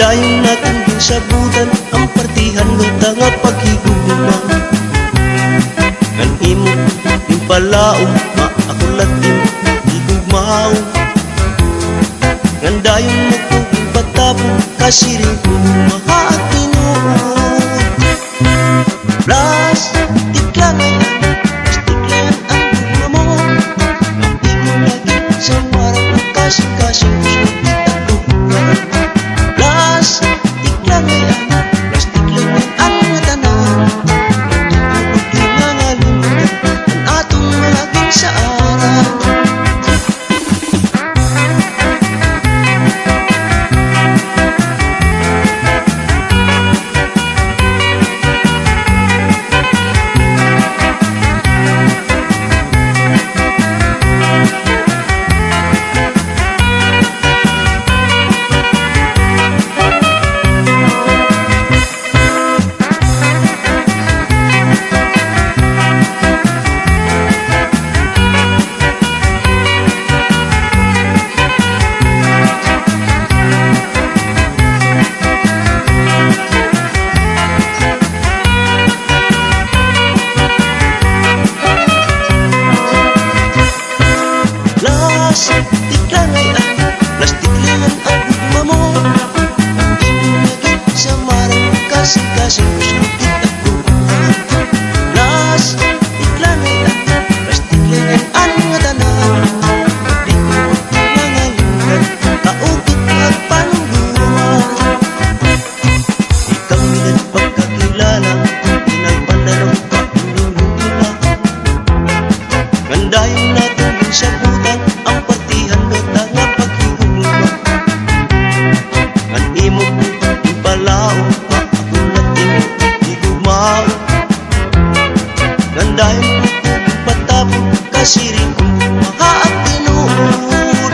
Ngandayong natin sabutan ang partihan gota nga paghigugma. Ngan imo yung palaong maakulatin igugmao. Ngandayong nagtuging patapong kasiring kumaha at tinuod. Plastik lang ay plastik lang ang gugma mo. Nang imo lagi sa marang ang kasing-kasing plastik lang ay plastik lang ang gugma mo. Ang imo lagi sa marang kasing-kasing sulit at gugma. Plastik lang ay plastik lang ang tanan. Di ko nangayunan kautot at panungguan. Ikaw nila't pagkakilala pinagpanalong kaululula. Ngandayong natin sa butan ang partihan gota nga paghigugma. Ang imo yung palao maakulatin igugmao. Ngandayong nagtuging patapong kasiring kumaha at tinuod.